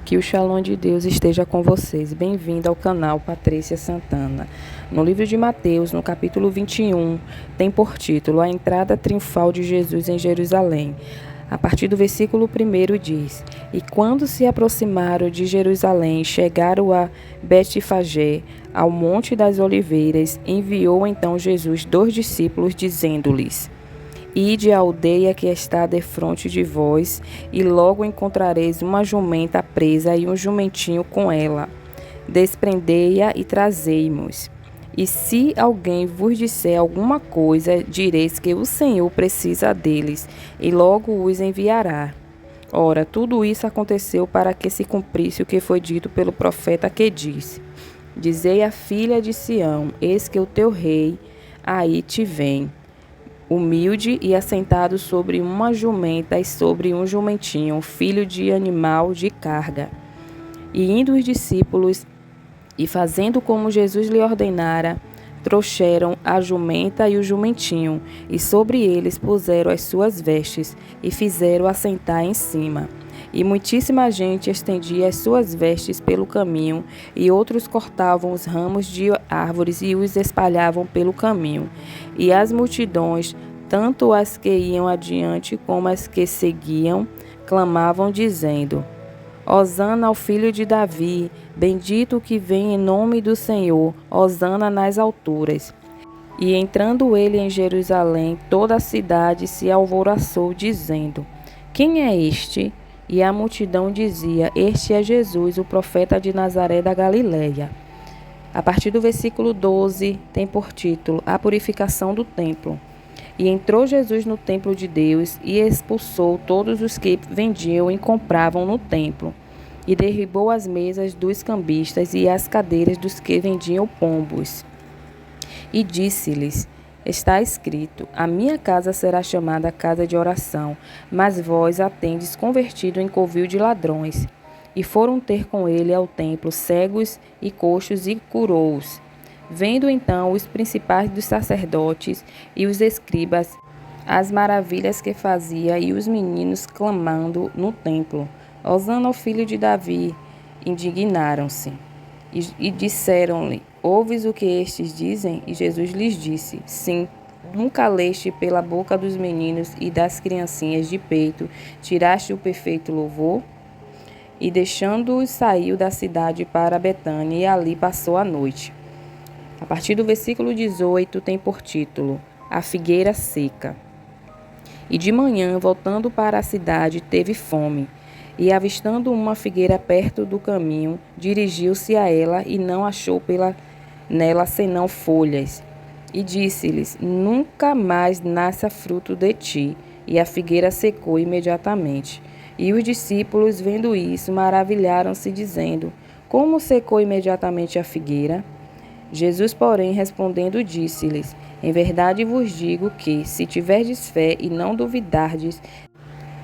Que o Shalom de Deus esteja com vocês. Bem-vindo ao canal Patrícia Santana. No livro de Mateus, no capítulo 21, tem por título A Entrada Triunfal de Jesus em Jerusalém. A partir do versículo 1 diz: E quando se aproximaram de Jerusalém, chegaram a Betfagé, ao Monte das Oliveiras, enviou então Jesus 2 discípulos, dizendo-lhes: Ide à aldeia que está defronte de vós, e logo encontrareis uma jumenta presa e um jumentinho com ela. Desprendei-a e trazei-mos. E se alguém vos disser alguma coisa, direis que o Senhor precisa deles, e logo os enviará. Ora, tudo isso aconteceu para que se cumprisse o que foi dito pelo profeta que disse: Dizei à filha de Sião: Eis que o teu rei aí te vem, humilde e assentado sobre uma jumenta e sobre um jumentinho, filho de animal de carga. E indo os discípulos, e fazendo como Jesus lhe ordenara, trouxeram a jumenta e o jumentinho, e sobre eles puseram as suas vestes, e fizeram assentar em cima. E muitíssima gente estendia as suas vestes pelo caminho, e outros cortavam os ramos de árvores e os espalhavam pelo caminho. E as multidões, tanto as que iam adiante como as que seguiam, clamavam, dizendo: Hosana ao filho de Davi, bendito o que vem em nome do Senhor, hosana nas alturas. E entrando ele em Jerusalém, toda a cidade se alvoroçou, dizendo: Quem é este? E a multidão dizia: Este é Jesus, o profeta de Nazaré da Galileia. A partir do versículo 12, tem por título A Purificação do Templo. E entrou Jesus no templo de Deus e expulsou todos os que vendiam e compravam no templo. E derribou as mesas dos cambistas e as cadeiras dos que vendiam pombos. E disse-lhes: Está escrito: A minha casa será chamada casa de oração, mas vós a tendes convertido em covil de ladrões. E foram ter com ele ao templo cegos e coxos e curou-os. Vendo então os principais dos sacerdotes e os escribas as maravilhas que fazia, e os meninos clamando no templo: Hosana ao filho de Davi, indignaram-se. E disseram-lhe: Ouves o que estes dizem? E Jesus lhes disse: Sim, nunca leste pela boca dos meninos e das criancinhas de peito, tiraste o perfeito louvor? E deixando-os, saiu da cidade para Betânia, e ali passou a noite. A partir do versículo 18 tem por título A Figueira Seca. E de manhã, voltando para a cidade, teve fome. E avistando uma figueira perto do caminho, dirigiu-se a ela e não achou nela senão folhas. E disse-lhes: Nunca mais nasça fruto de ti. E a figueira secou imediatamente. E os discípulos, vendo isso, maravilharam-se, dizendo: Como secou imediatamente a figueira? Jesus, porém, respondendo, disse-lhes: Em verdade vos digo que, se tiverdes fé e não duvidardes,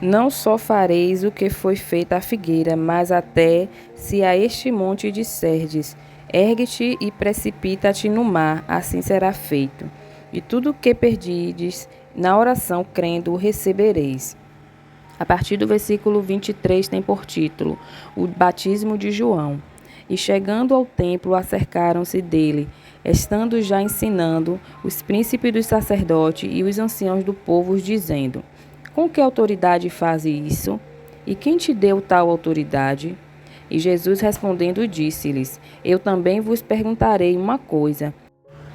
não só fareis o que foi feito à figueira, mas até se a este monte disserdes: Ergue-te e precipita-te no mar, assim será feito. E tudo o que pedirdes na oração, crendo, o recebereis. A partir do versículo 23 tem por título O Batismo de João. E chegando ao templo, acercaram-se dele, estando já ensinando, os príncipes dos sacerdotes e os anciãos do povo, dizendo: Com que autoridade faz isso? E quem te deu tal autoridade? E Jesus respondendo disse-lhes: Eu também vos perguntarei uma coisa.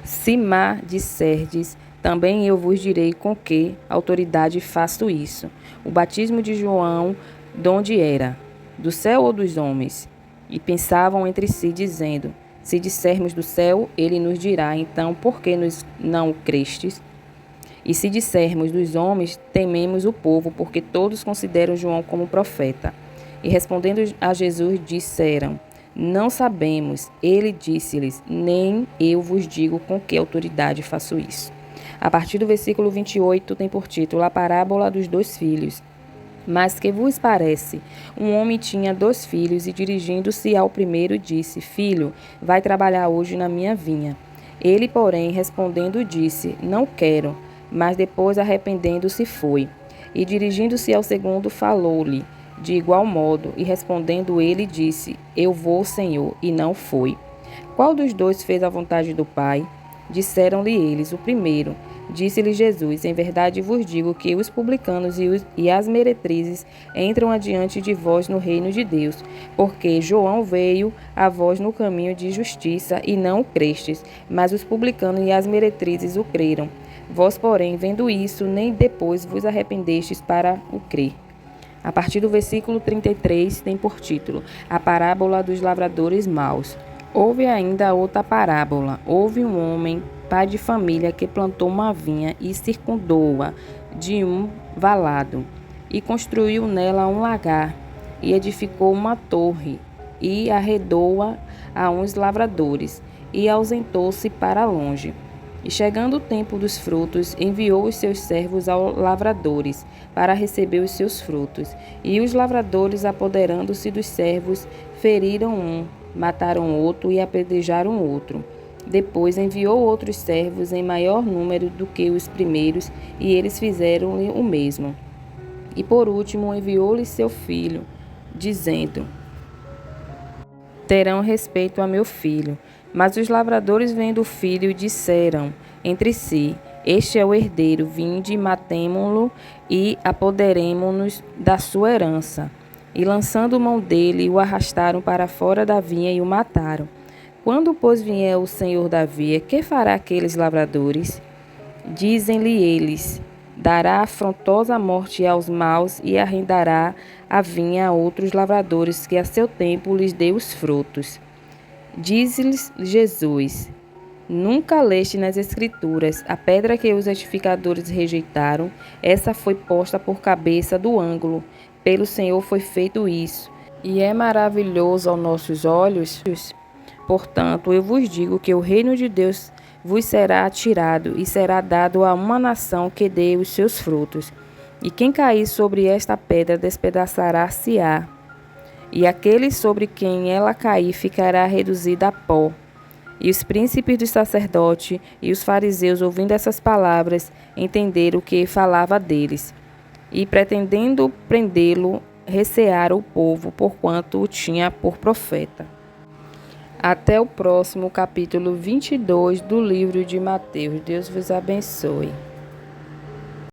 Se má disserdes, também eu vos direi com que autoridade faço isso. O batismo de João, donde era? Do céu ou dos homens? E pensavam entre si, dizendo: Se dissermos do céu, ele nos dirá, então, por que nos não o crestes? E se dissermos dos homens, tememos o povo, porque todos consideram João como profeta. E respondendo a Jesus, disseram: Não sabemos. Ele disse-lhes: Nem eu vos digo com que autoridade faço isso. A partir do versículo 28 tem por título A Parábola dos 2 filhos. Mas que vos parece? Um homem tinha 2 filhos e, dirigindo-se ao primeiro, disse: Filho, vai trabalhar hoje na minha vinha. Ele, porém, respondendo, disse: Não quero. Mas depois, arrependendo-se, foi. E, dirigindo-se ao segundo, falou-lhe: de igual modo, e respondendo ele disse: Eu vou, Senhor, e não foi. Qual dos dois fez a vontade do Pai? Disseram-lhe eles: O primeiro. Disse-lhe Jesus: Em verdade vos digo que os publicanos e as meretrizes entram adiante de vós no reino de Deus, porque João veio a vós no caminho de justiça e não o crestes, mas os publicanos e as meretrizes o creram. Vós, porém, vendo isso, nem depois vos arrependestes para o crer. A partir do versículo 33, tem por título A parábola dos lavradores maus. Houve ainda outra parábola. Houve um homem, pai de família, que plantou uma vinha e circundou-a de um valado, e construiu nela um lagar, e edificou uma torre, e arredou-a a uns lavradores, e ausentou-se para longe. E chegando o tempo dos frutos, enviou os seus servos aos lavradores, para receber os seus frutos. E os lavradores, apoderando-se dos servos, feriram um, mataram outro e apedrejaram outro. Depois enviou outros servos em maior número do que os primeiros, e eles fizeram-lhe o mesmo. E por último enviou-lhe seu filho, dizendo: Terão respeito a meu filho. Mas os lavradores, vendo o filho, disseram entre si: Este é o herdeiro, vinde, matemo-lo e apoderemo-nos da sua herança. E lançando mão dele, o arrastaram para fora da vinha e o mataram. Quando, pois, vier o senhor da vinha, que fará aqueles lavradores? Dizem-lhe eles: Dará afrontosa morte aos maus e arrendará a vinha a outros lavradores, que a seu tempo lhes dê os frutos. Diz-lhes Jesus: Nunca leste nas Escrituras: a pedra que os edificadores rejeitaram, essa foi posta por cabeça do ângulo. Pelo Senhor foi feito isso, e é maravilhoso aos nossos olhos. Portanto, eu vos digo que o reino de Deus vos será atirado e será dado a uma nação que dê os seus frutos. E quem cair sobre esta pedra despedaçará-se-á, e aquele sobre quem ela cair ficará reduzido a pó. E os príncipes dos sacerdotes e os fariseus, ouvindo essas palavras, entenderam que falava deles. E, pretendendo prendê-lo, recearam o povo, porquanto o tinha por profeta. Até o próximo capítulo 22 do livro de Mateus. Deus vos abençoe.